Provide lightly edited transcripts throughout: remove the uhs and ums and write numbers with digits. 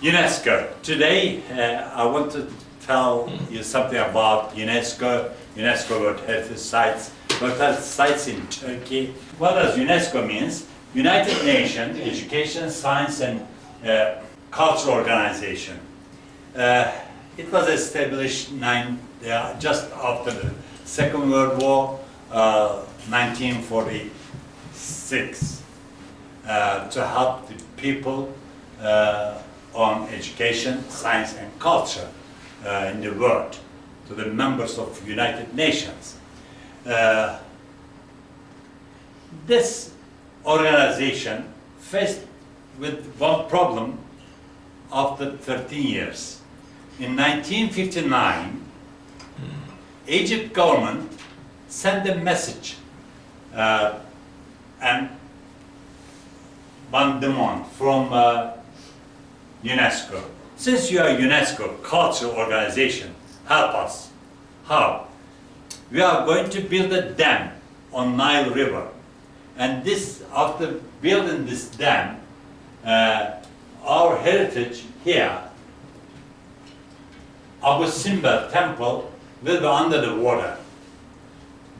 UNESCO. Today I want to tell you something about UNESCO, UNESCO World Heritage Sites, World Heritage Sites in Turkey. What does UNESCO means? United Nations Education, Science and Culture Organization. It was established just after the Second World War, 1946, to help the people on education, science and culture in the world, to the members of United Nations. This organization faced with one problem after 13 years. In 1959, Egypt government sent a message and one demand from UNESCO. Since you are UNESCO cultural organization, help us. How? We are going to build a dam on Nile River. And this, after building this dam, our heritage here, our Simbel Temple, will be under the water.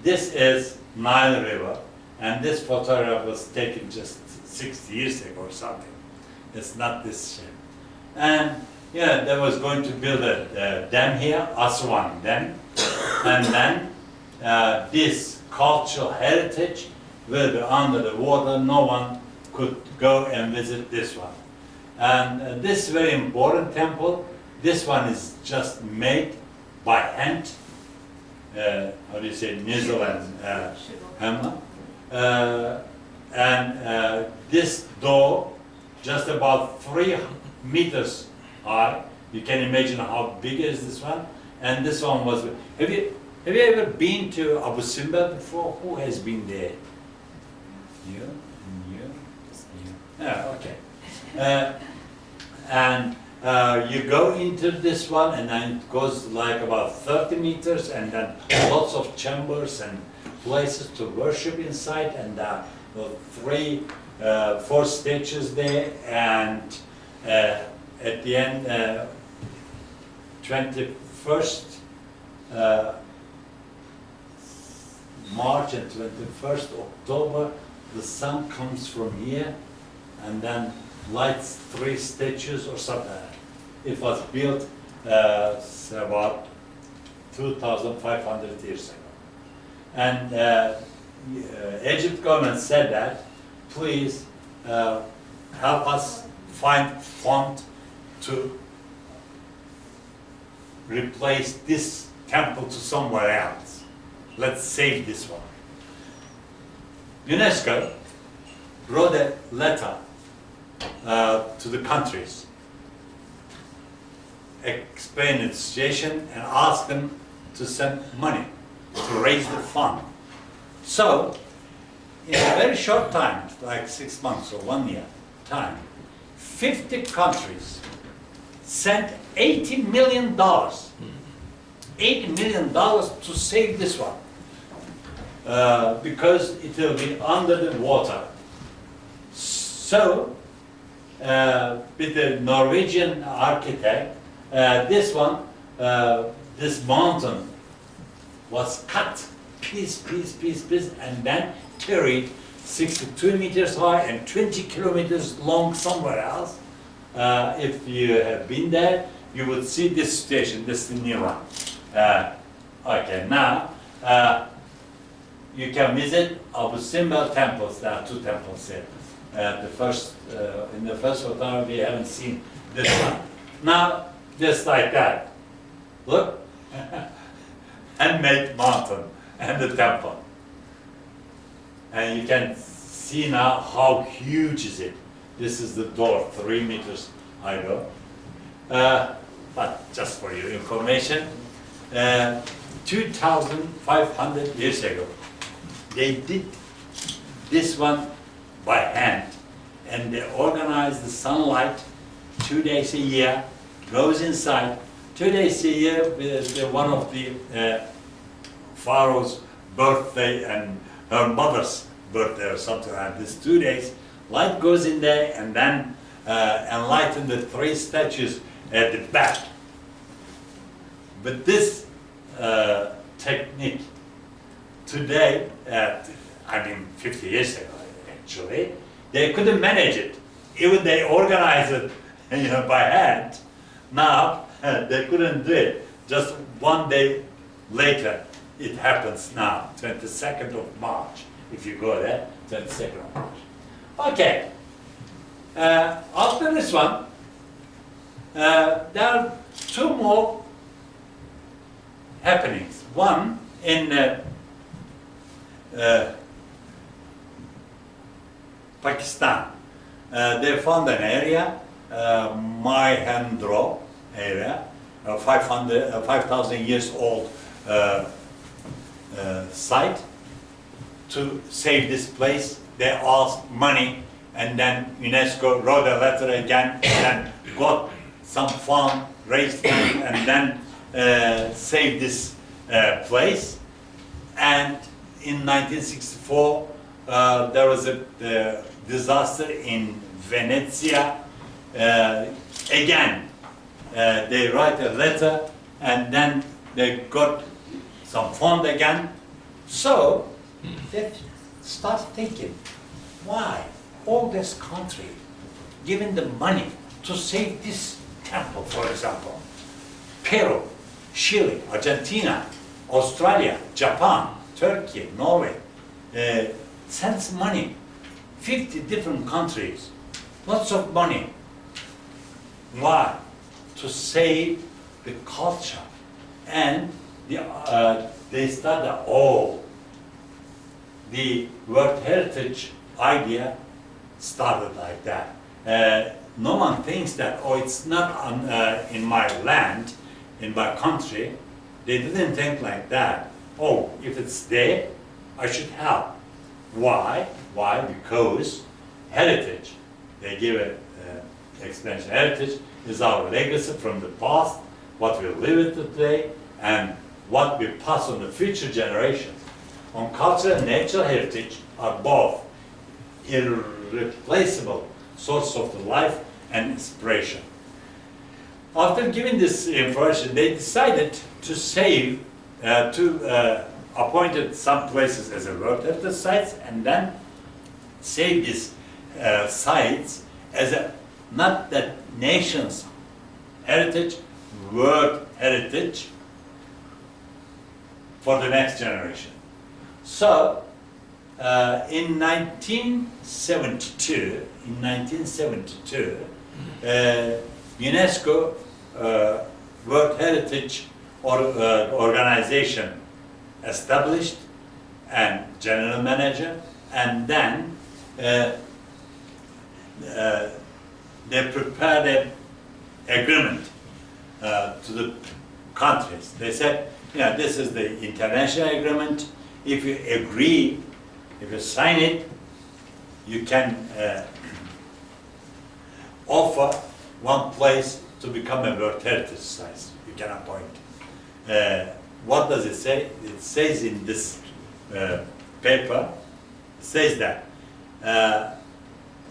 This is Nile River, and this photograph was taken just 60 years ago or something. It's not this shape. And yeah, they was going to build a dam here, Aswan Dam, and then this cultural heritage will be under the water. No one could go and visit this one. And this very important temple, this one is just made by hand. How do you say, Nizel and hammer. And this door, just about 3 meters high. You can imagine how big is this one. And this one was. Have you ever been to Abu Simbel before? Who has been there? You? And you? Yeah, okay. And you go into this one, and then it goes like about 30 meters, and then lots of chambers and places to worship inside, and 4 stages there, and at the end, 21st March and 21st October, the sun comes from here and then lights 3 statues or something. It was built about 2,500 years ago. And Egypt government said that, please help us find fund to replace this temple to somewhere else. Let's save this one. UNESCO wrote a letter to the countries, explained the situation and asked them to send money to raise the fund. So, in a very short time, like 6 months or 1 year time, 50 countries sent $80 million. $80 million to save this one. Because it will be under the water. So, with the Norwegian architect, this one, this mountain was cut piece, and then carried 62 meters high and 20 kilometers long somewhere else. If you have been there, you would see this station, this is the new one. Okay, now you can visit Abu Simbel Temples. There are 2 temples here. In the first photograph, we haven't seen this one. Now, just like that. Look, handmade mountain and the temple. And you can see now how huge is it. This is the door, 3 meters high door. But just for your information, 2,500 years ago, they did this one by hand, and they organized the sunlight 2 days a year, goes inside. 2 days a year with one of the pharaoh's birthday and her mother's birthday or something like this. 2 days, light goes in there, and then enlighten the three statues at the back. But this technique today, I mean 50 years ago actually, they couldn't manage it. Even they organized it by hand. Now they couldn't do it. Just one day later it happens now, 22nd of March. If you go there, 22nd of March. Okay. After this one, there are two more happenings. One in Pakistan. They found an area, Mahendra area, 5,000 years old site. To save this place, they asked money, and then UNESCO wrote a letter again, and got some fund, raised money, and then saved this place. And in 1964, there was a disaster in Venezia. Again, they write a letter, and then they got some fund again. So they start thinking, why all this country giving the money to save this temple, for example? Peru, Chile, Argentina, Australia, Japan, Turkey, Norway, sends money. 50 different countries, lots of money. Why? To save the culture. And they started, the World Heritage idea started like that. No one thinks that, it's not in my land, in my country. They didn't think like that. If it's there, I should help. Why? Why? Because heritage, they give an explanation. Heritage is our legacy from the past, what we live with today, and what we pass on the future generations. On culture and natural heritage are both irreplaceable source of the life and inspiration. After giving this information, they decided to save, appointed some places as a World Heritage sites, and then save these sites as not that nation's heritage, world heritage for the next generation. So, in 1972, UNESCO World Heritage Organization established and general manager, and then they prepared an agreement to the countries. They said, this is the international agreement. If you agree, if you sign it, you can offer one place to become a World Heritage Site. You can appoint. What does it say? It says in this paper, it says that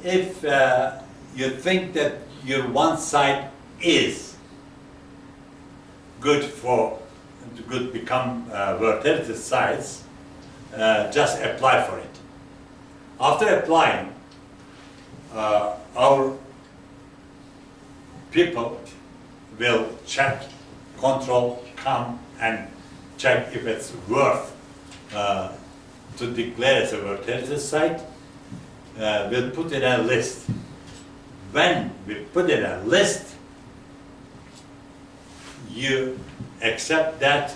if you think that your one site is good to become World Heritage Sites, just apply for it. After applying, our people will check, control, come and check if it's worth to declare as a World Heritage Site. We'll put it in a list. When we put it in a list, you accept that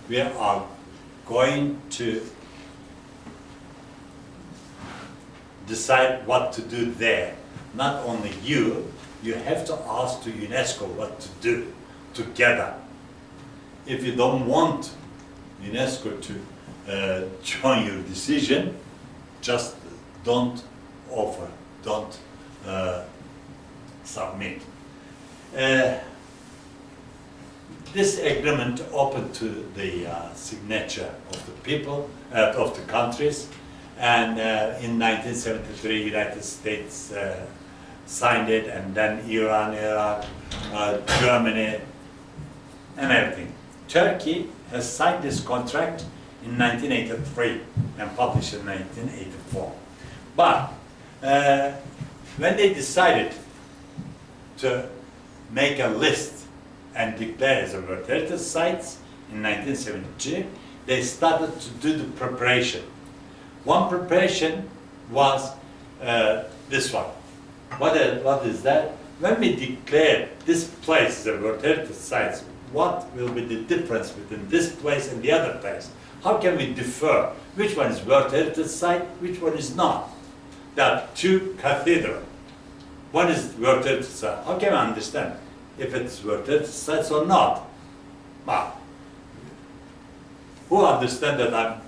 we are going to decide what to do there. Not only you have to ask to UNESCO what to do together. If you don't want UNESCO to join your decision, just don't offer, don't submit. This agreement opened to the signature of the people, of the countries, and in 1973, United States signed it, and then Iran, Iraq, Germany, and everything. Turkey has signed this contract in 1983 and published in 1984. But when they decided to make a list and declare as a World Heritage Sites in 1972, they started to do the preparation. One preparation was this one. What is that? When we declare this place as a World Heritage Site, what will be the difference between this place and the other place? How can we differ? Which one is World Heritage Site, which one is not? There are two cathedrals. One is World Heritage Site. How can I understand if it's World Heritage Sites or not? Well, who understand that I'm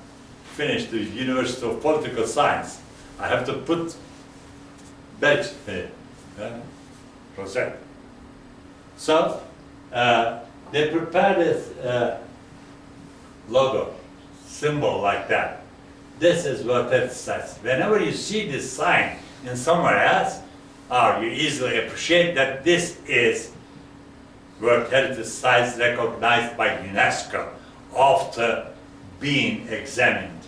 finished the University of Political Science? I have to put badge here. Rosette. So they prepared this logo, symbol like that. This is World Heritage Sites. Whenever you see this sign in somewhere else, you easily appreciate that this is World Heritage Sites recognized by UNESCO after being examined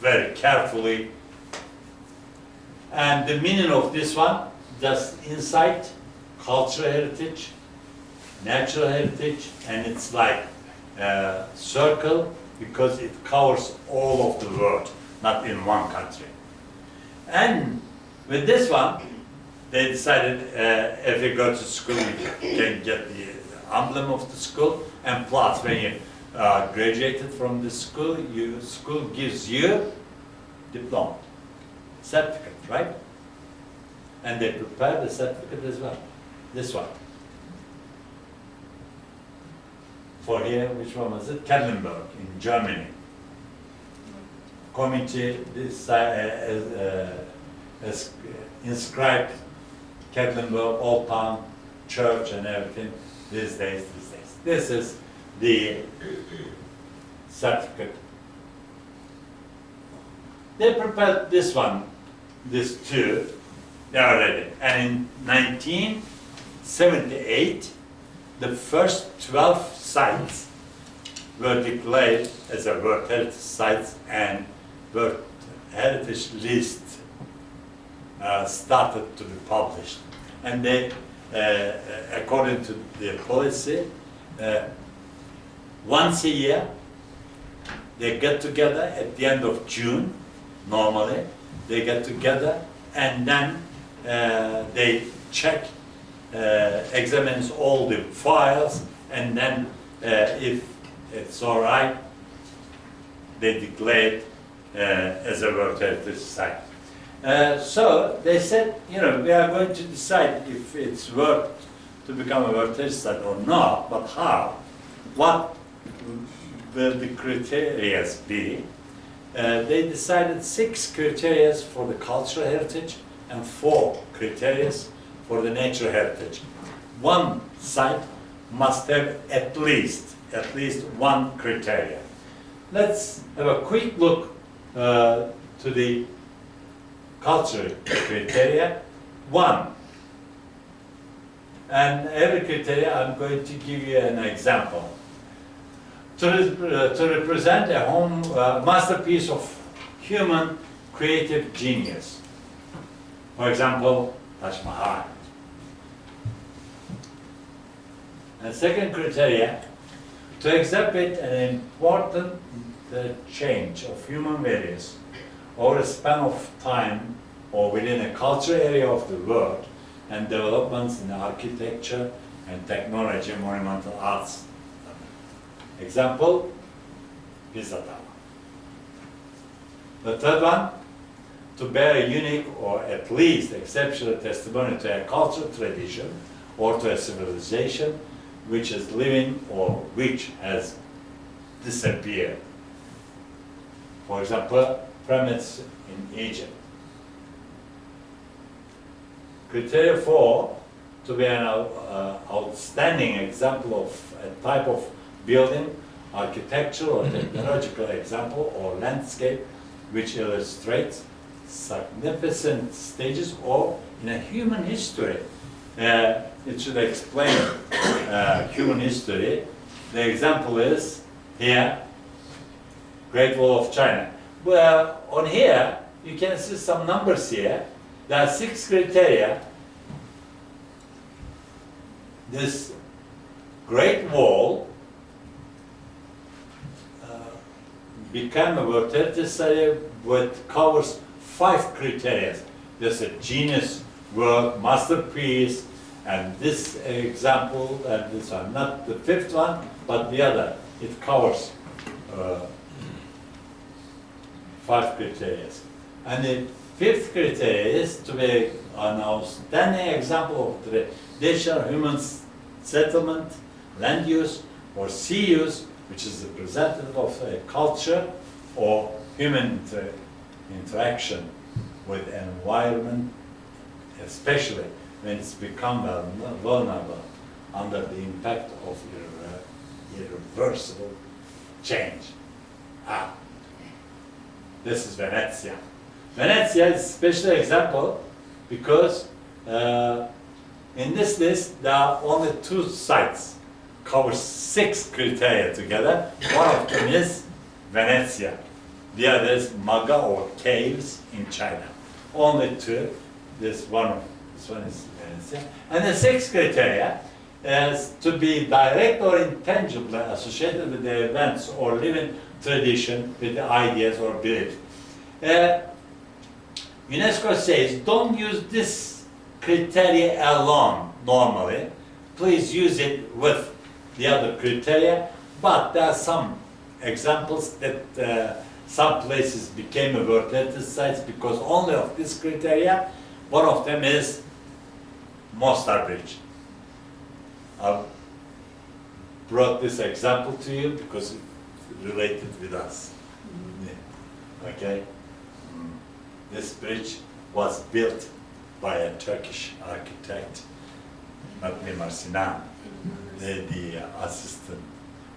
very carefully. And the meaning of this one, just insight, cultural heritage, natural heritage, and it's like a circle because it covers all of the world, not in one country. And with this one, they decided if you go to school, you can get the emblem of the school, and plus when you graduated from the school, school gives you diploma, certificate, right? And they prepare the certificate as well. This one. For here, which one was it? Kellenberg in Germany. Committee has inscribed Kellenberg, Old Town, church and everything these days. This is the certificate. They prepared this one, these two, already. And in 1978, the first 12 sites were declared as a World Heritage Sites, and World Heritage List started to be published. And they, according to their policy, once a year, they get together at the end of June, normally. They get together and then they check, examines all the files, and then if it's all right, they declare it as a World Heritage Site. So they said, we are going to decide if it's worth to become a World Heritage Site or not, but how? What will the criteria be? They decided 6 criteria for the cultural heritage and 4 criteria for the natural heritage. One site must have at least one criteria. Let's have a quick look to the cultural criteria. 1. And every criteria, I'm going to give you an example. To represent a home masterpiece of human creative genius. For example, Taj Mahal. And second criteria, to exhibit an important change of human values over a span of time or within a cultural area of the world, and developments in architecture and technology, monumental arts. Example, Pisa Tower. The third one, to bear a unique or at least exceptional testimony to a cultural tradition or to a civilization which is living or which has disappeared. For example, pyramids in Egypt. Criteria 4, to be an outstanding example of a type of building, architectural or technological example or landscape which illustrates significant stages or in a human history. It should explain human history. The example is here, Great Wall of China. Well, on here, you can see some numbers here. There are 6 criteria. This Great Wall became a World Heritage Site which covers 5 criteria. There's a genius work, masterpiece, and this example, and this one, not the 5th one, but the other. It covers 5 criteria. And the 5th criteria is to be an outstanding example of traditional human settlement, land use, or sea use, which is representative of a culture or human interaction with an environment, especially when it's become vulnerable under the impact of irreversible change. This is Venezia. Venezia is a special example because in this list there are only 2 sites, covers 6 criteria together. One of them is Venezia. The other is Maga or caves in China. Only 2. This one is Venezia. And the 6th criteria is to be direct or intangibly associated with the events or living tradition with the ideas or beliefs. UNESCO says don't use this criteria alone normally. Please use it with the other criteria, but there are some examples that some places became a World Heritage Sites because only of this criteria. One of them is Mostar Bridge. I brought this example to you because it's related with us. Yeah. Okay? This bridge was built by a Turkish architect, not Mimar Sinan, the assistant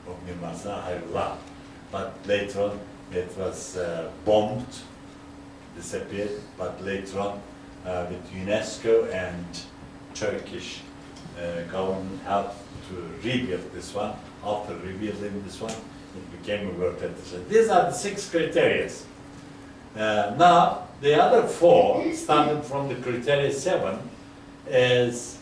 of Mimar Sinan, but later on it was bombed, disappeared, but later on with UNESCO and Turkish government helped to rebuild this one. After rebuilding this one, it became a World Heritage Site. These are the 6 criteria. Now, the other 4, starting from the criteria 7, is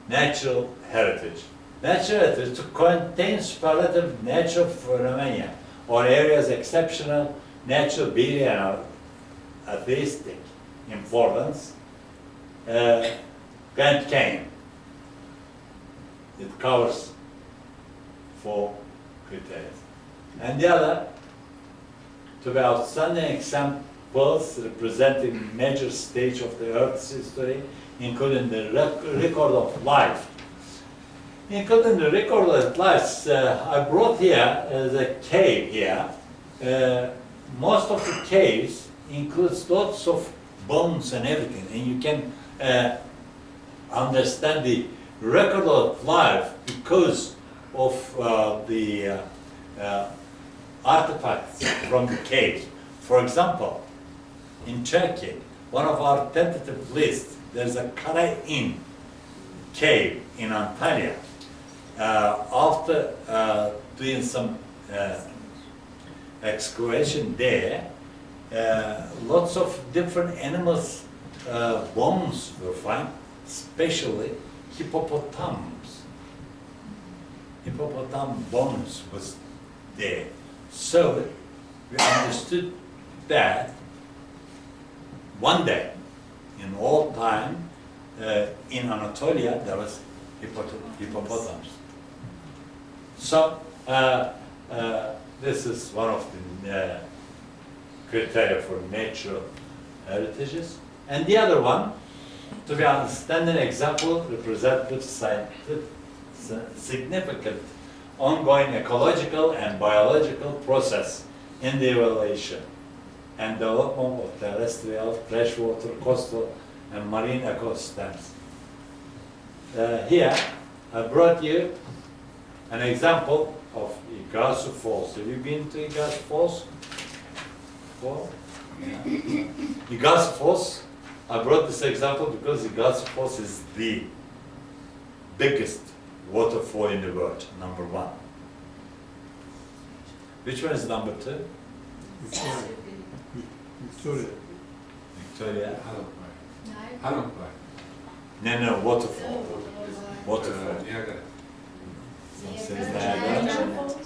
natural heritage. Natural heritage to contain superlative natural phenomena or areas exceptional natural beauty and atheistic importance. Grand Canyon. It covers 4 criteria. And the other, to be outstanding examples representing major stage of the Earth's history, including the record of life. Including the record of life, I brought here the cave here. Most of the caves includes lots of bones and everything, and you can understand the record of life because of the artifacts from the caves. For example, in Turkey, one of our tentative lists, there's a Karain cave in Antalya. After doing some excavation there, lots of different animals' bones were found, especially hippopotamus. Hippopotam bones was there. So we understood that one day, in old time, in Anatolia, there was hippopotamus. So this is one of the criteria for natural heritages. And the other one, to be understanding example, representative scientific significant ongoing ecological and biological process in the evaluation and development of terrestrial, freshwater, coastal, and marine ecosystems. Here, I brought you an example of Iguazu Falls. Have you been to Iguazu Falls? Iguazu Falls, I brought this example because Iguazu Falls is the biggest waterfall in the world, number one. Which one is number two? Victoria. Victoria? Pamukkale. No, waterfall. Waterfall. Niagara. Says Niagara.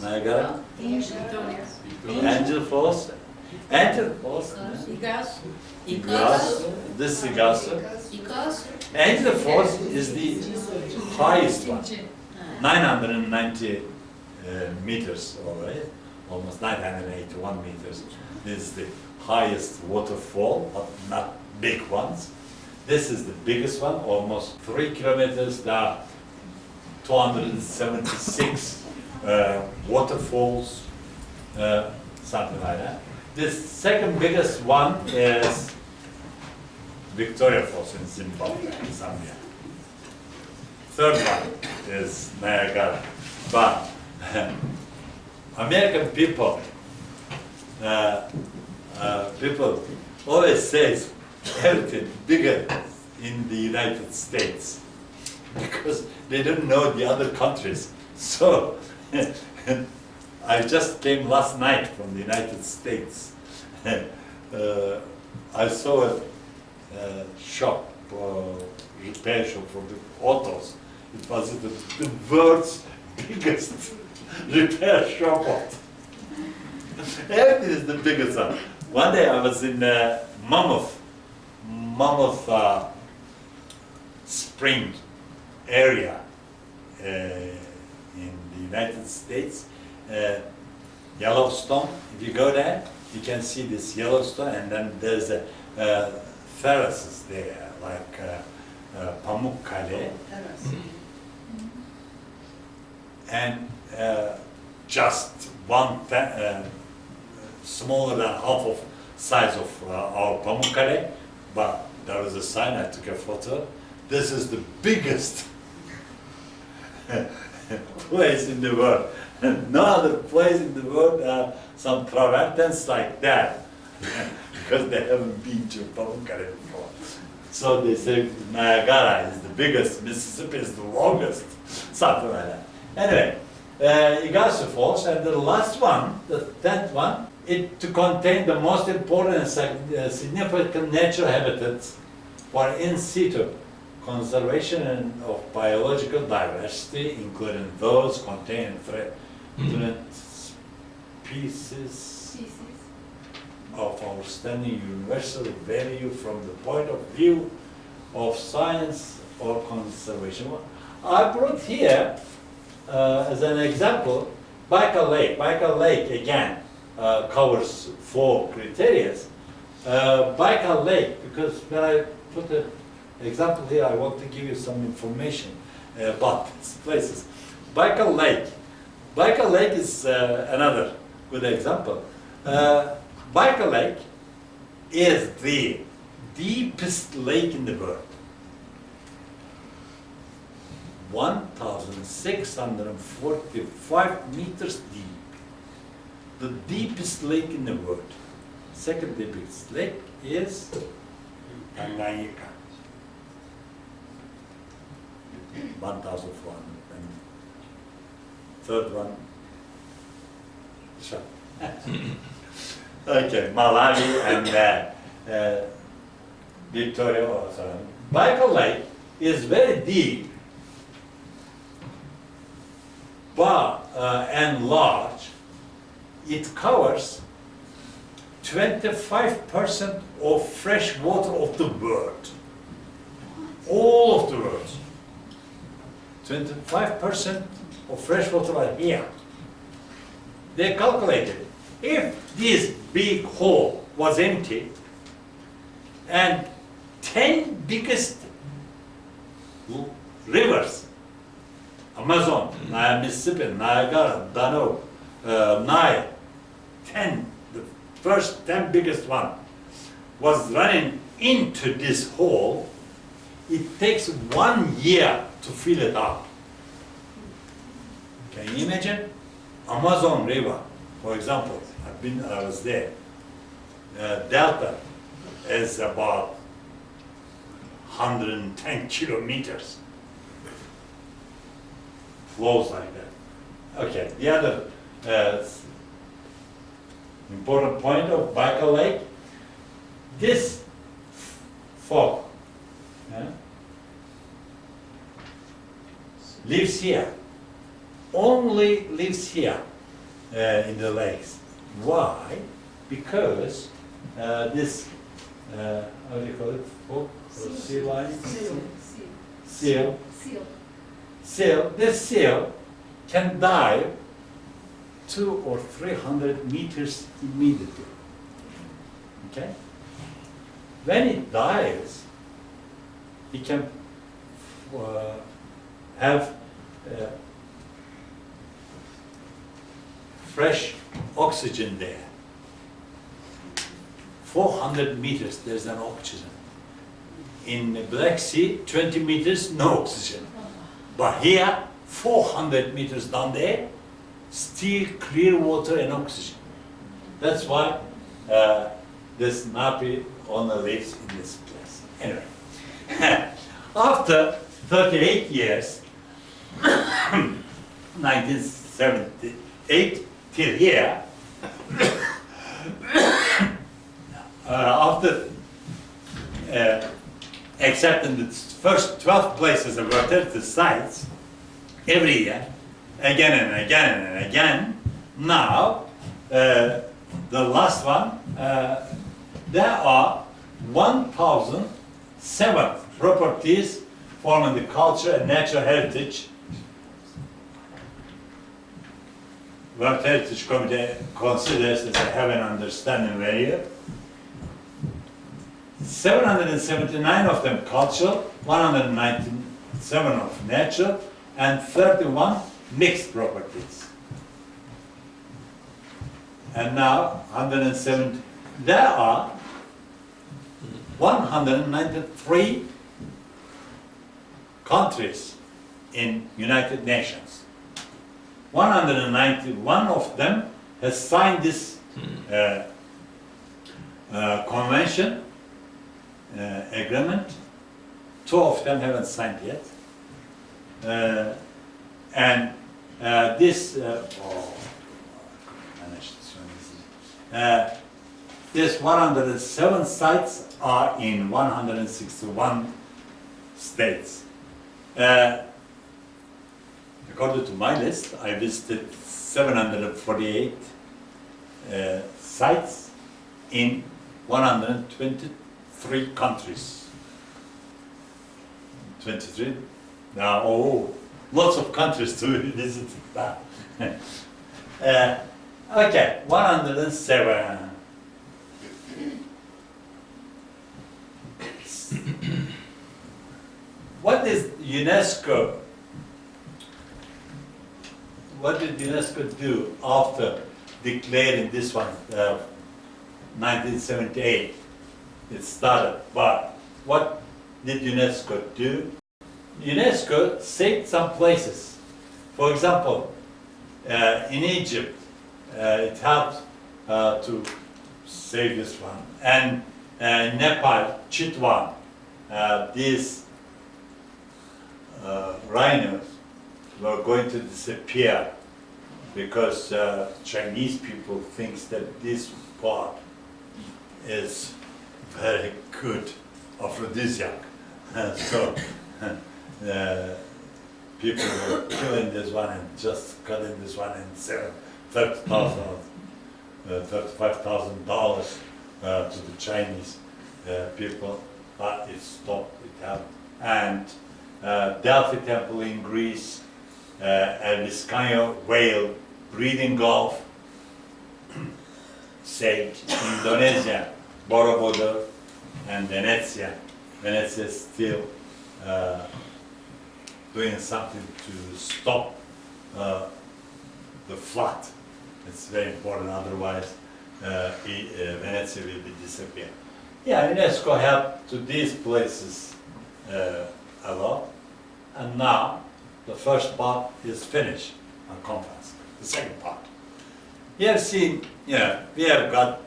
Niagara. Angel Falls. Angel Falls. Iguazu. This is Iguazu. Angel Falls is the highest one. 990 meters, all right? Almost 981 meters. This is the highest waterfall, but not big ones. This is the biggest one, almost 3 kilometers. There are 276 waterfalls, something like that. The second biggest one is Victoria Falls in Zimbabwe, Zambia. Third one is Niagara. But American people, people always say everything bigger in the United States because they don't know the other countries. So I just came last night from the United States. I saw a shop, repair shop for the autos. It was the world's biggest repair shop. Everything is the biggest one. One day I was in Mammoth Spring area in the United States. Yellowstone, if you go there, you can see this Yellowstone, and then there's a terraces there, like Pamukkale, and just one smaller than half of size of our Pamukkale, but there was a sign. I took a photo. This is the biggest place in the world. No other place in the world are some travertines like that because they haven't been to Pamukkale before. So they say Niagara is the biggest, Mississippi is the longest, something like that. Anyway, Iguazu Falls, and the last one, the 10th one, it to contain the most important and significant natural habitats for in situ conservation of biological diversity, including those containing threatened species of outstanding universal value from the point of view of science or conservation. I brought here as an example Baikal Lake. Baikal Lake again covers 4 criteria. Baikal Lake, because when I put the example here, I want to give you some information about these places. Baikal Lake. Baikal Lake is another good example. Baikal Lake is the deepest lake in the world. 1,645 meters deep. The deepest lake in the world. Second deepest lake is Tanganyika. 1,400. And third one, okay, Malawi and Victoria also. Baikal Lake is very deep, but and large. It covers 25% of fresh water of the world. All of the world. 25% of fresh water are here. They calculated if this big hole was empty and 10 biggest rivers, Amazon, Mississippi, Niagara, Danube, Nile, the first 10 biggest one was running into this hole, it takes 1 year to fill it up. Can you imagine? Amazon River, for example, I was there. delta is about 110 kilometers. Flows like that. Okay, the other important point of Baikal Lake, this fog lives here, only lives here in the lakes. Why? Because this, how do you call it, fog or sea lion? Seal. This seal can dive 200 or 300 meters immediately. Okay? When it dives, it can have fresh oxygen there. 400 meters, there's an oxygen. In the Black Sea, 20 meters, no oxygen. But here, 400 meters down there, still clear water and oxygen. That's why this Napi only lives in this place. Anyway, after 38 years, 1978 till here, after accepting the first 12 places of alternative sites every year, again and again and again, now the last one, there are 1,007 properties forming the culture and natural heritage. World Heritage Committee considers as a have an understanding value. 779 of them cultural, 197 of natural, and 31 mixed properties. And now 107, there are 193 countries in United Nations. 191 of them has signed this convention agreement. 2 of them haven't signed yet. This 107 sites are in 161 states. According to my list, I visited 748 sites in 123 countries. 23? Now, lots of countries to visit. Okay, 107. What is UNESCO? What did UNESCO do after declaring this one, 1978? It started, but what did UNESCO do? UNESCO saved some places. For example, in Egypt, it helped to save this one. And Nepal, Chitwan, these rhinos were going to disappear because Chinese people think that this part is very good aphrodisiac. So people were killing this one and just cutting this one and selling $35,000 to the Chinese people, but it stopped, it happened. And Delphi Temple in Greece, and Vizcaya whale breeding Gulf, saved Indonesia, Borobudur, and Venezia. Venezia is still doing something to stop the flood. It's very important, otherwise Venezia will be disappear. Yeah, UNESCO helped to these places a lot, and now the first part is finished on conference. The second part. Here see, we have got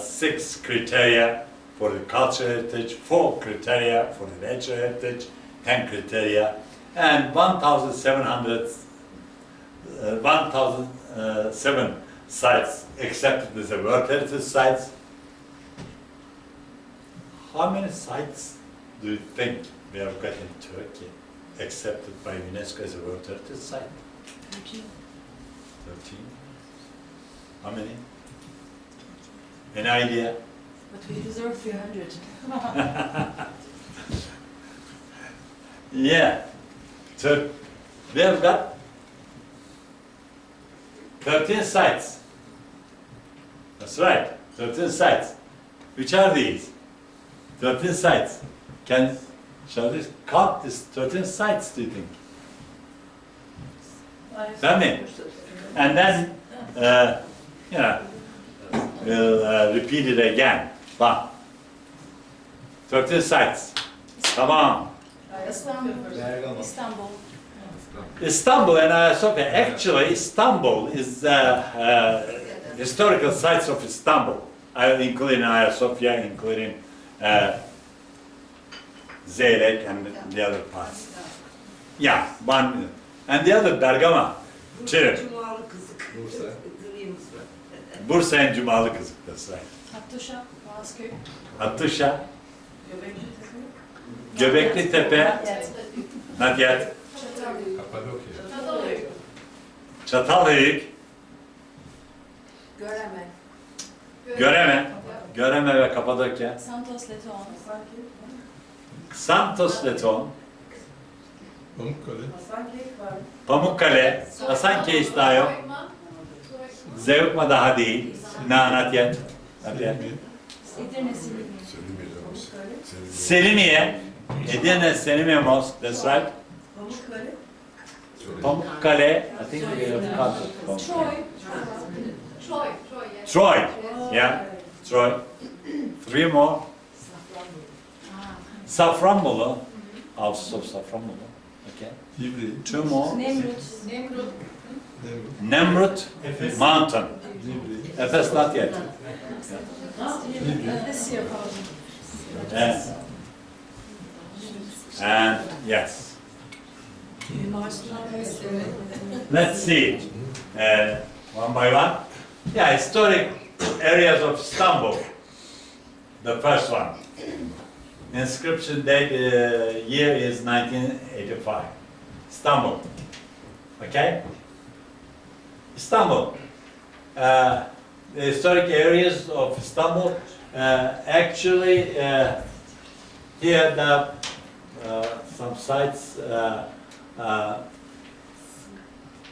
6 criteria for the cultural heritage, 4 criteria for the natural heritage, 10 criteria, and 1,007 sites accepted as a World Heritage sites. How many sites do you think we have got in Turkey accepted by UNESCO as a World Heritage site? 13. How many? Any idea? But we deserve 300. Yeah. So we have got 13 sites. That's right, 13 sites. Which are these? 13 sites. Shall we count these 13 sites, do you think? Tell me. And then, we'll repeat it again. 1. 13 sites. Come on. Istanbul. Istanbul. Istanbul and Ayasofya. Actually, Istanbul is historical sites of Istanbul, including Ayasofya, including Zeyrek and the other parts. Yeah, 1. And the other Bergama. 2. Cumalı kızık. Bursa. Gırıyımız var. Bursa and Cumalı Kızık. That's right. Hattuşa, Boğazköy. Hattuşa, Göbekli Tepe. Göbekli Tepe, not yet. Kapadokya. Çatalhöyük, Göreme. Göreme ve Kapadokya. Santos, Leton. Santos Leton, Pamukkale. Hasankeyf var. Pamukkale, Hasankeyf daha yok. Zeugma daha değil. No, not yet. Not yet. Edirne, Silivri. Selimiye, Edirne Selimiye Mosque, that's right. Pamukkale. Pamukkale, I think we have counted Pamukkale. Troy. Troy, yeah, Troy. 3 more. Safranbolu, Ağustos of Safranbolu, okay. Divri. 2 more. Nemrut. Nemrut Mountain. Divri. Efes not yet. This year, And yes. Let's see. One by one. Yeah, historic areas of Istanbul. The first one. Inscription date year is 1985. Istanbul. Okay? Istanbul. The historic areas of Istanbul. Actually, here the some sites,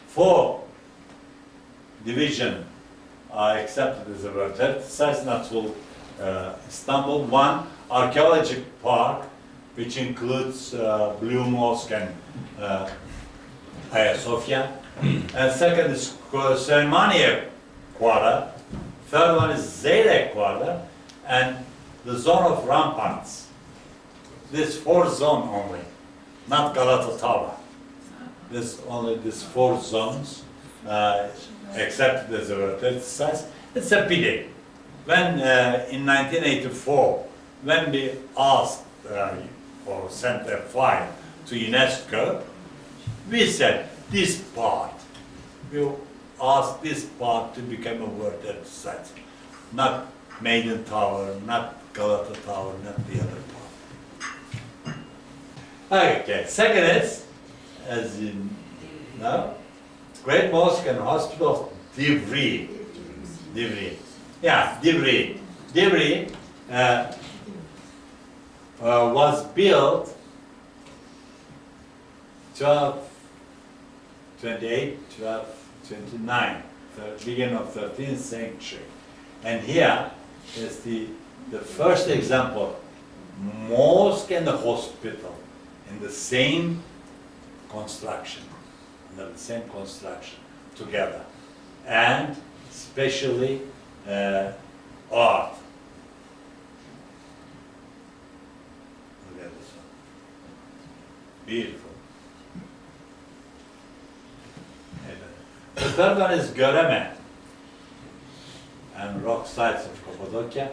4 division are accepted as a World Heritage sites, not full Istanbul. 1, archaeological park, which includes Blue Mosque and Ayasofya. And second is Selmaniye Quarter. Third one is Zeyrek Quarter, and the zone of ramparts. This 4 zone only, not Galata Tower. This only these 4 zones accepted as a World Heritage site. It's a pity. When in 1984, when we asked or sent a file to UNESCO, we said this part, we asked this part to become a World Heritage site, not Maiden Tower, not Galata Tower, not the other part. Okay, second is, as you know, Great Mosque and Hospital of Divri. Divri. Yeah, Divri. Divri was built 1228, 1229, the beginning of 13th century. And here is the first example, mosque and the hospital in the same construction, under the same construction together, and especially art. Look at this one. Beautiful. The third one is Göreme. and rock sites of Cappadocia.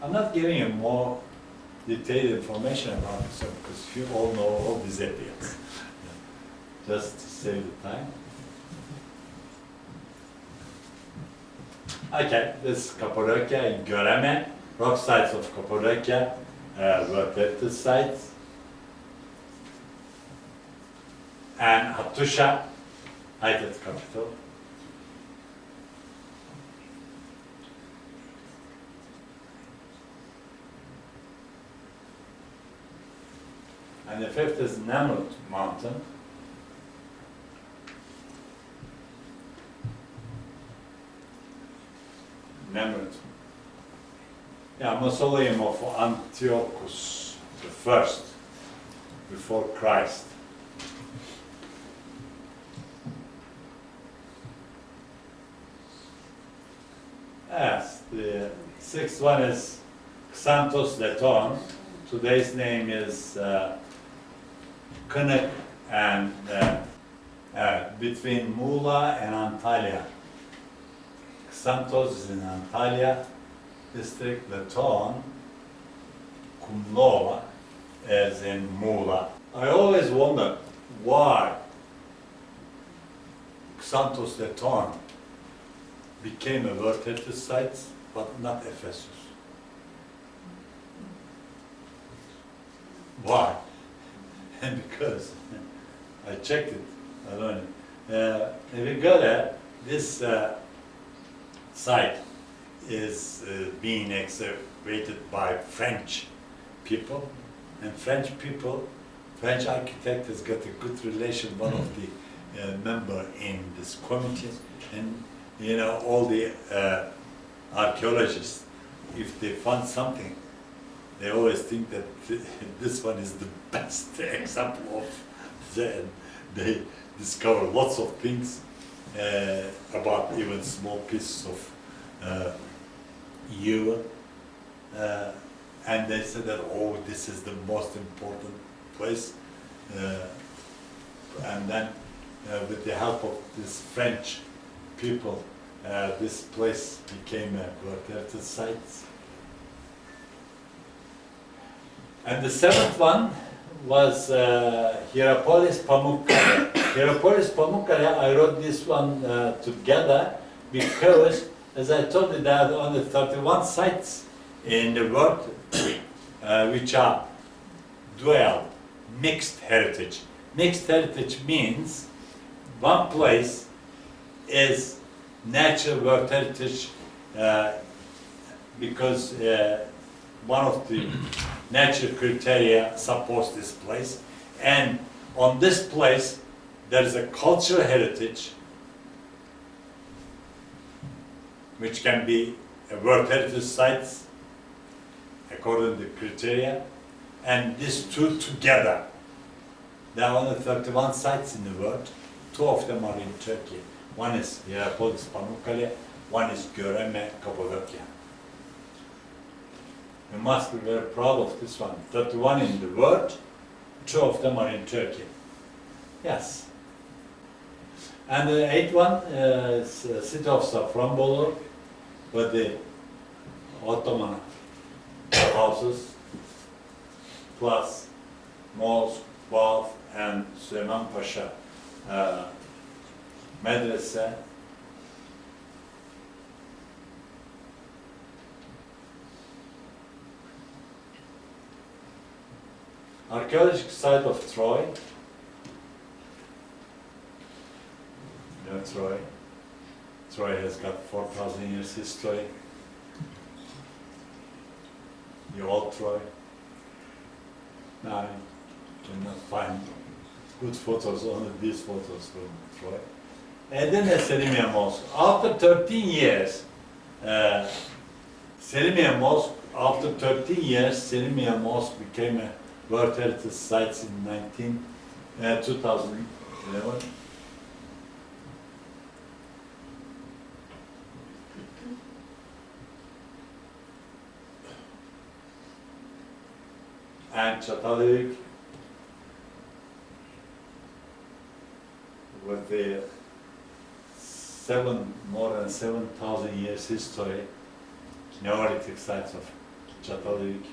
I'm not giving you more detailed information about this because you all know all these areas. Just to save the time. Okay, this is Cappadocia in Göreme, rock sites of Cappadocia, vertebrate sites. And Hattusha, Hittite capital. And the fifth is Mammoth Mountain. Mammoth. Yeah, mausoleum of Antiochus the First, before Christ. Yes, the sixth one is Xanthos Leton. Today's name is Kınık, and between Muğla and Antalya. Xanthos is in Antalya district, Leton, Kumlova is in Muğla. I always wonder why Xanthos Leton became a World Heritage Site, but not Ephesus. Why? And because I checked it, I don't know. If you go there, this site is being excavated by French people, and French architect has got a good relation, one of the member in this committee, and you know, all the archaeologists, if they find something, they always think that this one is the best example of that. They discover lots of things about even small pieces of ewer, and they said that, oh, this is the most important place, and then with the help of this French people, this place became a World Heritage Site. And the seventh one was Hierapolis Pamukkale. Hierapolis Pamukkale, I wrote this one together because, as I told you, there are only 31 sites in the world which are dual, mixed heritage. Mixed heritage means one place is natural World Heritage because one of the natural criteria supports this place, and on this place there is a cultural heritage which can be a World Heritage Site according to the criteria, and these two together. There are only 31 sites in the world. Two of them are in Turkey. One is Hierapolis Pamukkale, one is Göreme, Cappadocia. We must be very proud of this one. 31 in the world, two of them are in Turkey. Yes. And the eighth one is city of Safranbolu, with the Ottoman houses, plus mosque, bath, and Süleyman Pasha medrese. Archaeological site of Troy. You know Troy. Troy has got 4,000 years history. The old Troy. Now you cannot find good photos, only these photos from Troy. And then the Selimiye Mosque. After 13 years, Selimiye Mosque, Selimiye Mosque became a World Heritage Site in 2011. And Çatalhöyük with the more than 7,000 years history, Neolithic sites of Çatalhöyük.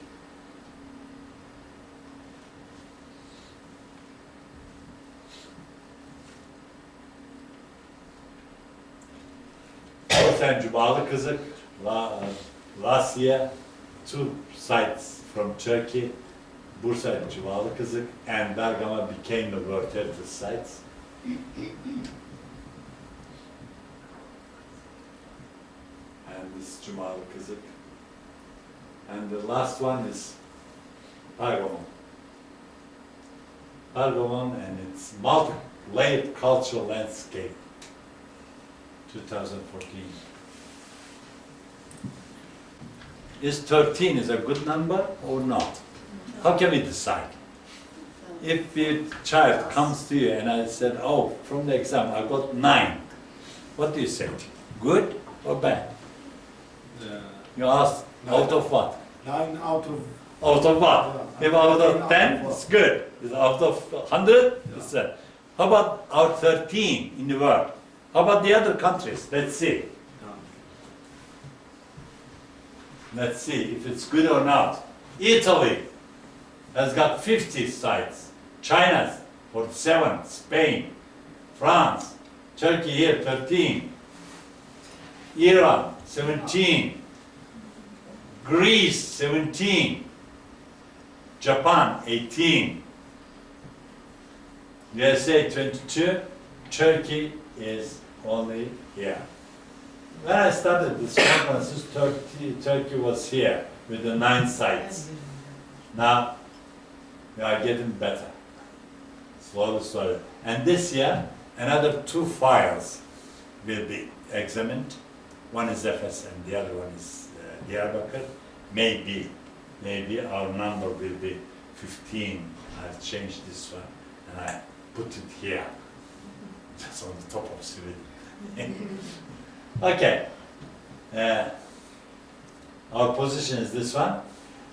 And Jubalı Kızık, last year, 2 sites from Turkey, Bursa and Jubalı Kızık, and Bergama became the World Heritage Sites. And this is Jubalı Kızık. And the last one is Pergamon. Pergamon and its multi-layered cultural landscape, 2014. Is 13 is a good number or not? How can we decide? If a child comes to you and I said, oh, from the exam I got 9, what do you say? Good or bad? You ask, out of what? 9 out of... Out of what? If out of 10, it's good. If out of 100, it's bad. How about out of 13 in the world? How about the other countries? Let's see. Let's see if it's good or not. Italy has got 50 sites. China, 47. Spain, France, Turkey here, 13. Iran, 17. Greece, 17. Japan, 18. USA, 22. Turkey is only here. When I started this conference, Turkey was here with the 9 sites. Now, we are getting better, slowly, slowly. And this year, another 2 files will be examined. One is Efes and the other one is Diyarbakır. Maybe our number will be 15. I've changed this one and I put it here, just on the top of Sweden. Okay, our position is this one.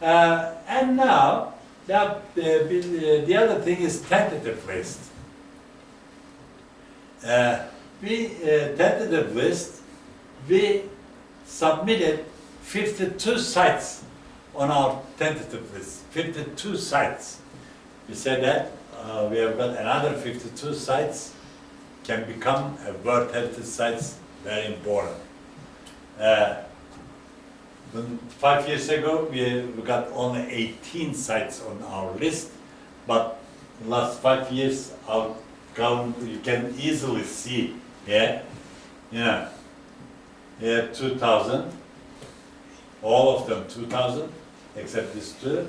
And now, the other thing is tentative list. Tentative list, we submitted 52 sites on our tentative list, 52 sites. We said that we have got another 52 sites can become a World Heritage Sites, very important. 5 years ago, we got only 18 sites on our list, but in the last 5 years, our government, you can easily see here, yeah, 2,000, all of them 2,000, except these 2,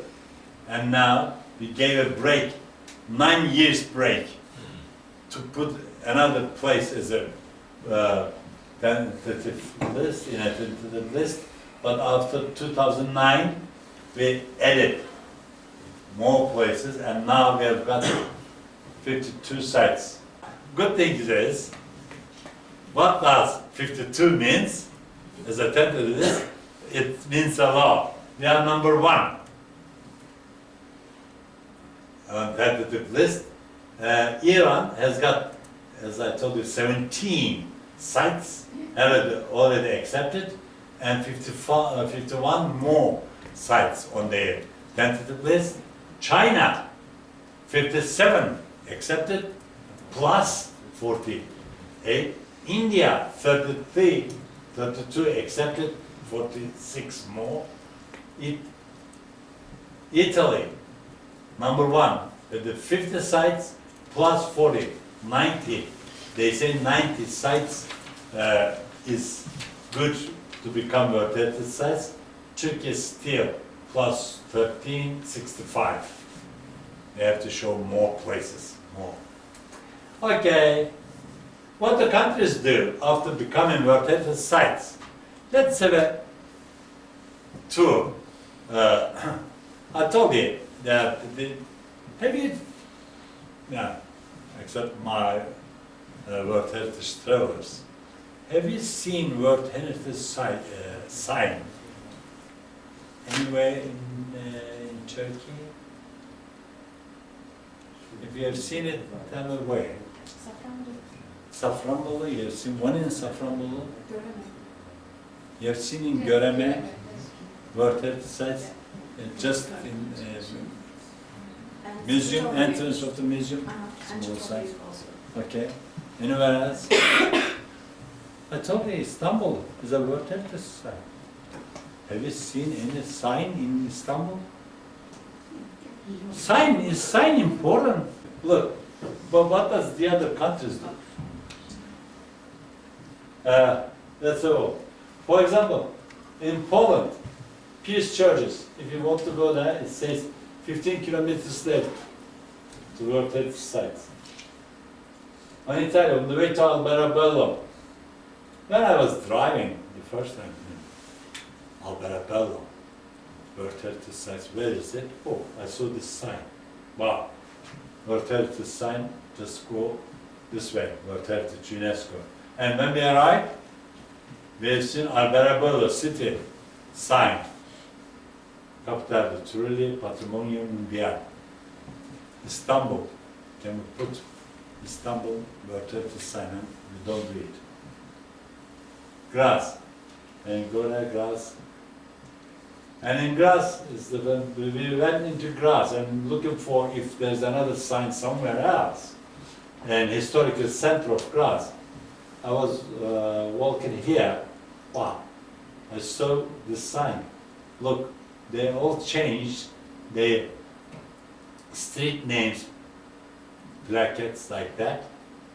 and now we gave a break, 9 years break, to put another place as a tentative list, in a tentative list, but after 2009, we added more places, and now we have got 52 sites. Good thing is, what does 52 means as a tentative list? It means a lot. We are number 1 on tentative list. Iran has got, as I told you, 17 sites already accepted, and 51 more sites on the tentative list. China, 57 accepted, plus 48. India, 32 accepted, 46 more. Italy, number 1, with the 50 sites, plus 40, 90. They say 90 sites is good to become World Heritage Sites. Turkey is still plus 13, 65. They have to show more places, more. Okay, what the countries do after becoming World Heritage Sites. Let's have a tour. I told you that have you, yeah, except my World Heritage travelers, have you seen World Heritage sign anywhere in Turkey? If you have seen it, tell me where. Safranbolu, you have seen one in Safranbolu. You have seen in Göreme, World Heritage Sites, just in museum, entrance of the museum, small size. Okay. Anywhere else? I told you Istanbul is a World Heritage Site. Have you seen any sign in Istanbul? Sign important. Look, but what does the other countries do? That's all. For example, in Poland, peace churches, if you want to go there, it says 15 kilometers left to World Heritage Sites. On Italy, on the way to Alberobello, when I was driving the first time, Alberobello, World Heritage Sites, where is it? Oh, I saw this sign. Wow, World Heritage sign, just go this way, World Heritage UNESCO. And when we arrived, we have seen Alberobello city sign. Capital Truly Patrimonium Mondial. Istanbul. Can we put Istanbul World Heritage sign? And we don't do it. Grass. And you go there, grass. And in grass, is the, we went into grass and looking for if there's another sign somewhere else. An historical center of grass. I was walking here. Wow. I saw this sign. Look, they all changed their street names, brackets like that,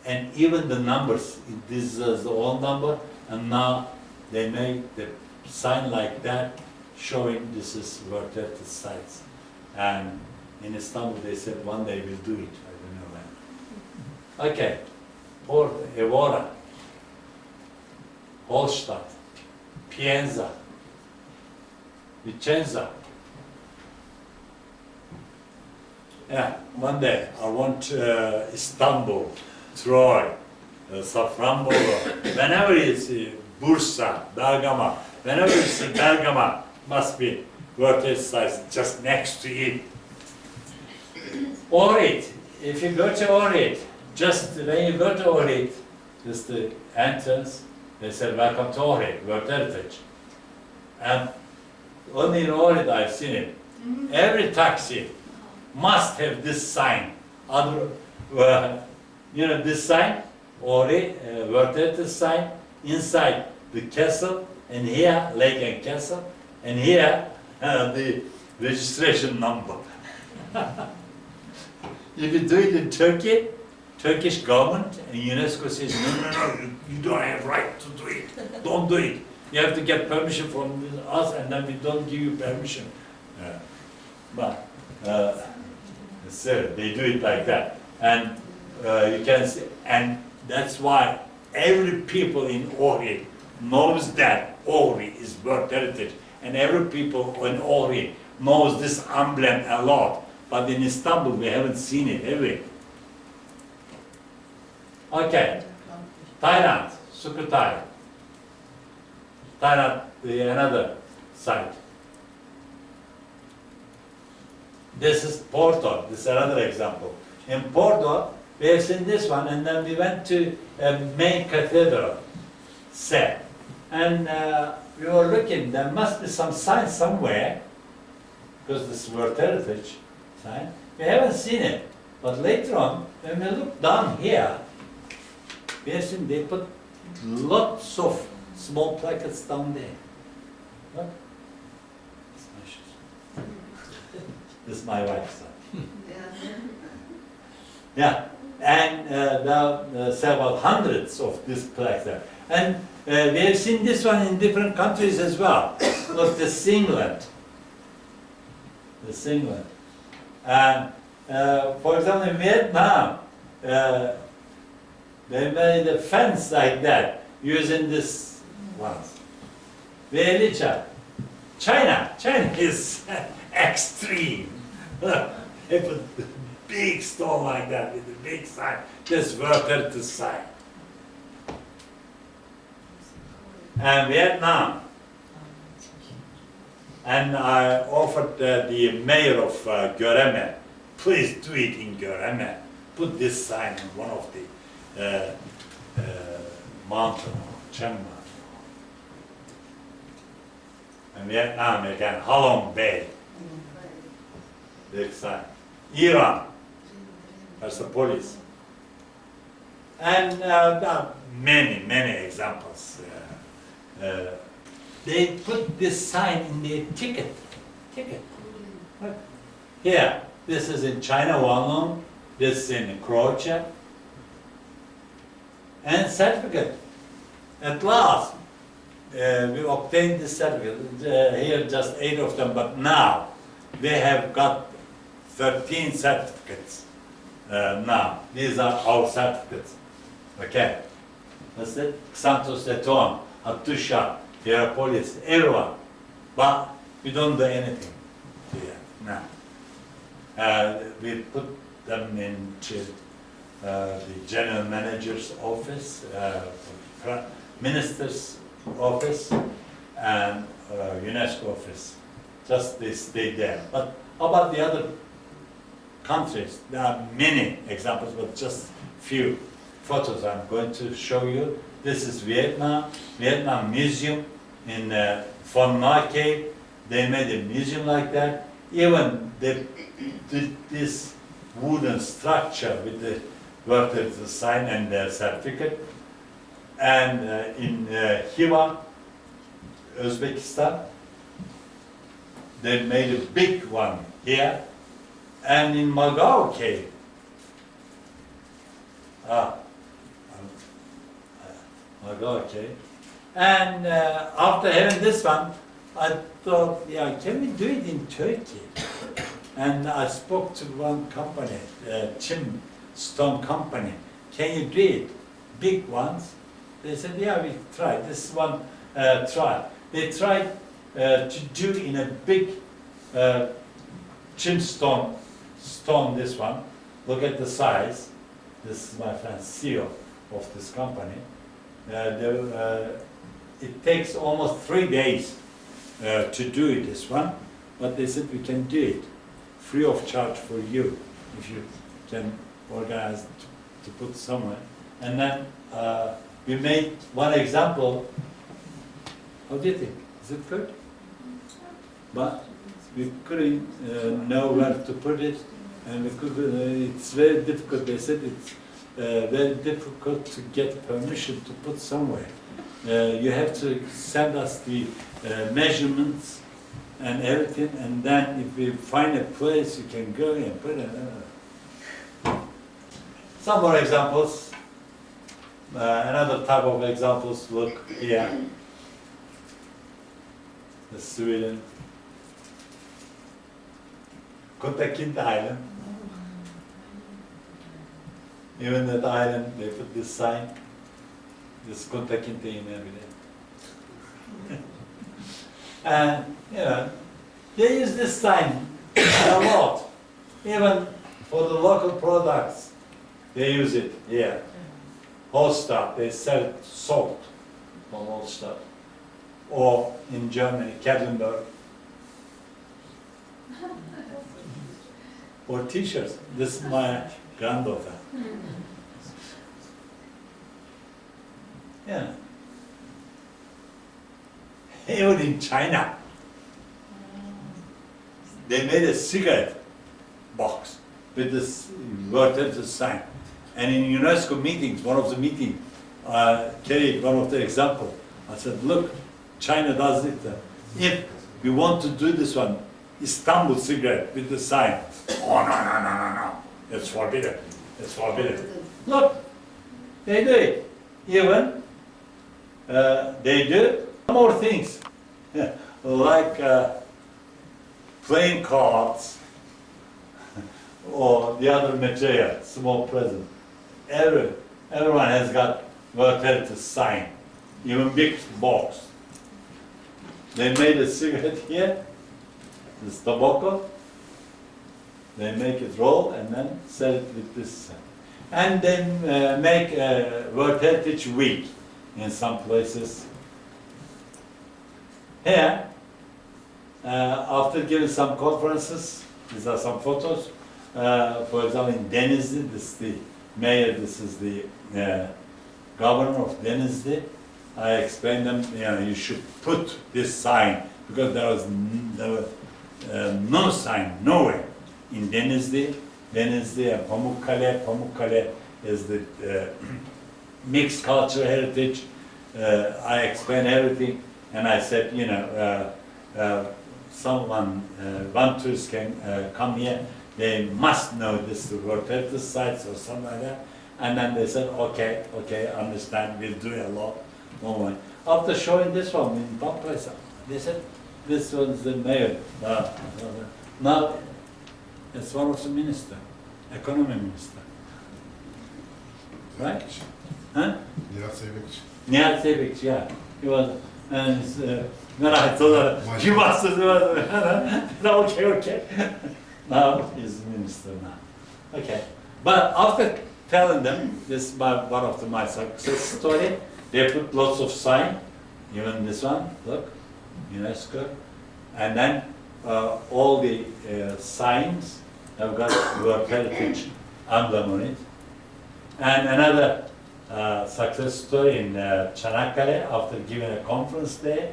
and even the numbers. This is the old number, and now they make the sign like that, showing this is World Heritage Sites. And in Istanbul, they said one day we'll do it. I don't know when. Okay, Port Evora, Holstadt, Pienza, Vicenza. Yeah, one day I want Istanbul, Troy, Safranbolu, whenever you see Bursa, Bergama, whenever you see Bergama, must be World Heritage Sites just next to it. Ohrid, if you go to Ohrid, just when you go to Ohrid, just the entrance, they said, welcome to Ohrid, World Heritage. And only in Ohrid I've seen it. Every taxi must have this sign. Other, you know, this sign, Ohrid, World Heritage sign, inside the castle, and here, lake and castle, and here, the registration number. If you do it in Turkey, Turkish government and UNESCO says, no, you don't have right to do it. Don't do it. You have to get permission from us, and then we don't give you permission. But so they do it like that, and you can see, and that's why every people in Ohrid knows that Ohrid is World Heritage, and every people in Ohrid knows this emblem a lot. But in Istanbul, we haven't seen it, have we? Okay, Thailand, Sukhothai. Thailand, another site. This is Porto, this is another example. In Porto, we have seen this one, and then we went to a main cathedral set. And we were looking, there must be some sign somewhere, because this is World Heritage sign. We haven't seen it, but later on, when we look down here, we have seen they put lots of small placards down there. Look. It's my shoes. This is my wife's son. Yeah, and there are several hundreds of these plaques there. And we have seen this one in different countries as well. Look, the Singlet. The Singlet. And for example, in Vietnam, they made a fence like that using this ones. Vielicha. China is extreme. They put a big stone like that with a big sign. This World Heritage sign. And Vietnam. And I offered the mayor of Göreme, please do it in Göreme. Put this sign on one of the mountain, Chen Mountain. And Vietnam again, Halong Bay, big sign. Iran, that's the police. And there are many, many examples. They put this sign in their ticket. Look. Here, this is in China, well known. This is in Croatia. And certificate. At last, we obtained this certificate. Here, just 8 of them, but now they have got 13 certificates. Now, these are our certificates. Okay. That's it. Santos Teton, Atusha, Hierapolis, everyone. But we don't do anything here now. We put them into the general manager's office, minister's office, and UNESCO office. Just they stay there. But how about the other countries? There are many examples, but just few photos I'm going to show you. This is Vietnam Museum in Von Marke. They made a museum like that. Even they did this wooden structure with the vertical sign and the certificate. And in Hiva, Uzbekistan, they made a big one here. And in Magao Cave, Magao Cave. And after having this one, I thought, yeah, can we do it in Turkey? And I spoke to one company, Chim Stone Company. Can you do it? Big ones? They said, yeah, we tried. This one tried. They tried to do in a big Chim stone, this one. Look at the size. This is my friend CEO of this company. It takes almost 3 days to do it, this one, but they said we can do it free of charge for you if you can organize to put somewhere. And then we made one example. How do you think? Is it good? But we couldn't know where to put it, and we could, it's very difficult. They said it's very difficult to get permission to put somewhere. You have to send us the measurements and everything, and then if we find a place, you can go and put it. Some more examples. Another type of examples. Look here. The Sweden. Kunta Kinte Island. Even that island, they put this sign. This Kunta Kinte in every day. And, you know, they use this sign a lot. Even for the local products, they use it here. Holstadt, they sell salt from Holstadt. Or in Germany, Kettenberg. Or t-shirts. This is my granddaughter. Yeah. Even in China, they made a cigarette box with this vertical sign. And in UNESCO meetings, one of the meetings, carried one of the examples. I said, look, China does it. If we want to do this one, Istanbul cigarette with the sign, oh, no, it's forbidden. It's forbidden. Look, they do it. Even they do more things, like playing cards or the other material, small present. Everyone has got vertical sign, even big box. They made a cigarette here, this tobacco. They make it roll and then sell it with this. And then make a World Heritage Week in some places. Here, after giving some conferences, these are some photos. For example, in Denizli, this is the mayor, this is the governor of Denizli, I explained them, you should put this sign, because there was no sign, nowhere. In Denizli and Pamukkale. Pamukkale is the mixed cultural heritage. I explained everything, and I said, one tourist can come here, they must know this World Heritage sites or something like that. And then they said, okay, understand, we'll do a lot more. After showing this one in one place, they said, this one's the mayor. Now, it's one of the minister, economy minister. Right? Huh? Nihat Sevik, yeah. He was, and then I told her, you must do it. Okay. Now he's minister now. Okay. But after telling them, this is one of my success story, they put lots of sign, even this one, look, UNESCO, and then all the signs have got World Heritage emblem on it. And another success story in Çanakkale, after giving a conference there,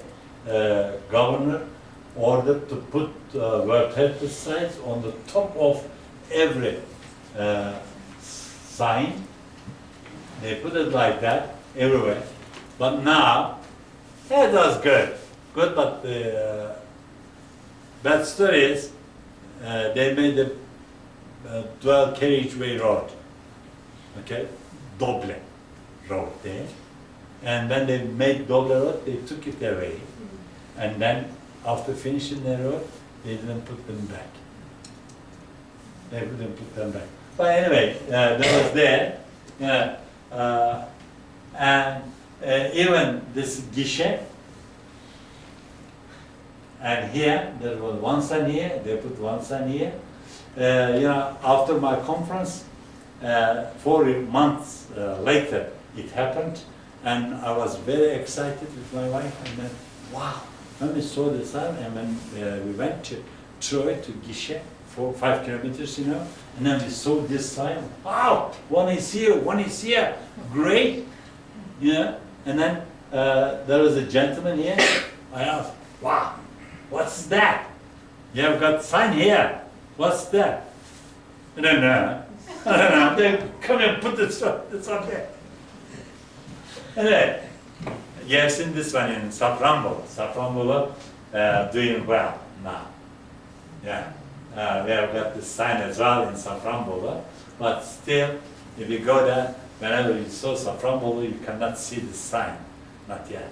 governor ordered to put World Heritage sites on the top of every sign. They put it like that everywhere. But now, it was good, but the bad story is they made a 12 carriageway road, okay, double road there. And when they made double road, they took it away. And then after finishing the road, they didn't put them back. They didn't put them back. But anyway, that was there. And even this guichet, and here, there was one sign here, they put one sign here. After my conference, 4 months later, it happened, and I was very excited with my wife, and then, wow, when we saw the sign, and when we went to Troy, to Guichet, 5 kilometers, and then we saw this sign, wow, one is here, great, and then there was a gentleman here, I asked, wow, what's that? You have got sign here, what's that? I don't know. They come and put this up there. Anyway, you have seen this one in Safranbolu. Safranbolu doing well now. Yeah, we have got this sign as well in Safranbolu, but still, if you go there, whenever you saw Safranbolu, you cannot see the sign, not yet.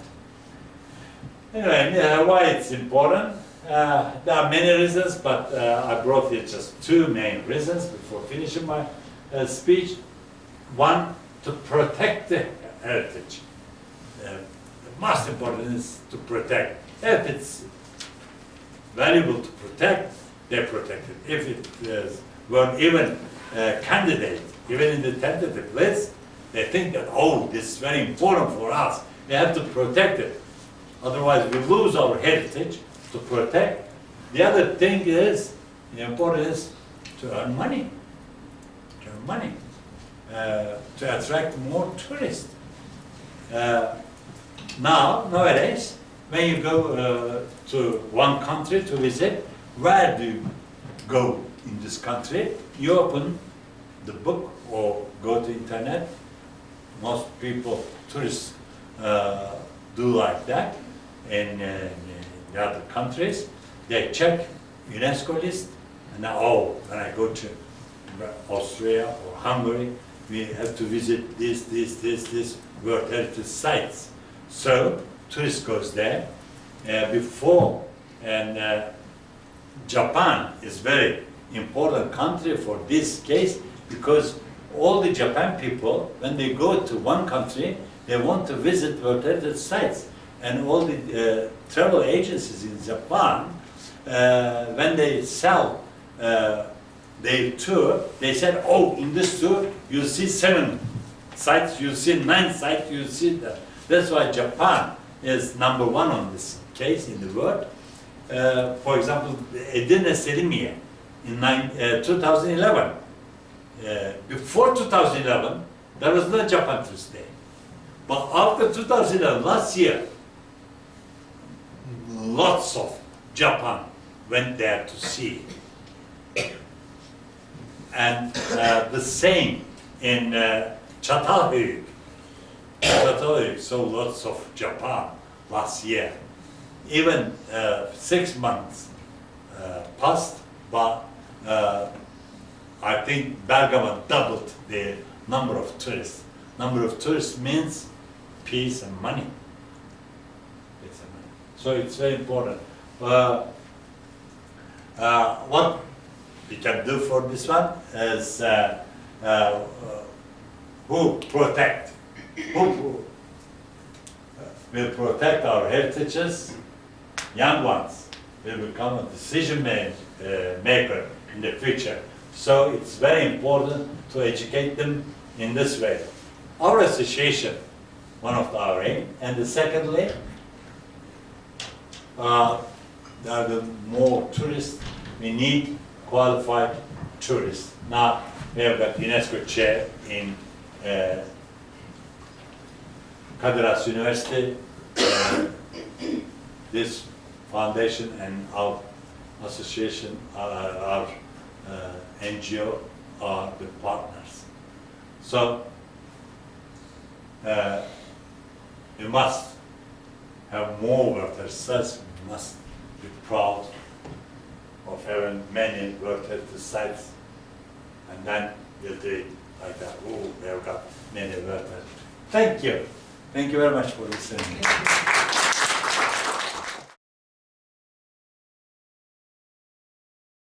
Anyway, why it's important? There are many reasons, but I brought here just 2 main reasons before finishing my speech. One, to protect the heritage. The most important is to protect. If it's valuable to protect, they protect it. If it weren't even candidate, even in the tentative list, they think that, oh, this is very important for us. We have to protect it. Otherwise, we lose our heritage. To protect. The other thing is, the important is to earn money. To earn money. To attract more tourists. Nowadays, when you go to one country to visit, where do you go in this country? You open the book or go to internet. Most people, tourists, do like that. In the other countries, they check UNESCO list, and now, when I go to Austria or Hungary, we have to visit this World Heritage sites. So, tourist goes there. Before, and Japan is very important country for this case, because all the Japan people, when they go to one country, they want to visit World Heritage sites. And all the travel agencies in Japan, when they sell their tour, they said, oh, in this tour, you'll see 7 sites, you'll see 9 sites, you'll see that. That's why Japan is number 1 on this case in the world. For example, Edirne Selimiye in 2011. Before 2011, there was no Japan tourist there. But after 2011, last year, lots of Japan went there to see. And the same in Çatalhöyük. Çatalhöyük saw lots of Japan last year. Even 6 months passed, but I think Bergamo doubled the number of tourists. Number of tourists means peace and money. Peace and money. So it's very important. What we can do for this one is who will protect our heritages. Young ones will become a decision maker in the future. So it's very important to educate them in this way. Our association, one of our aim, and the secondly, there are more tourists. We need qualified tourists. Now we have got UNESCO chair in Kadir Has University. This foundation and our association, our NGO are the partners. So we must have more work ourselves. We must be proud of having many work heritage sites, and then we'll do it like that. Oh, we have got many work heritage. Thank you. Thank you very much for listening.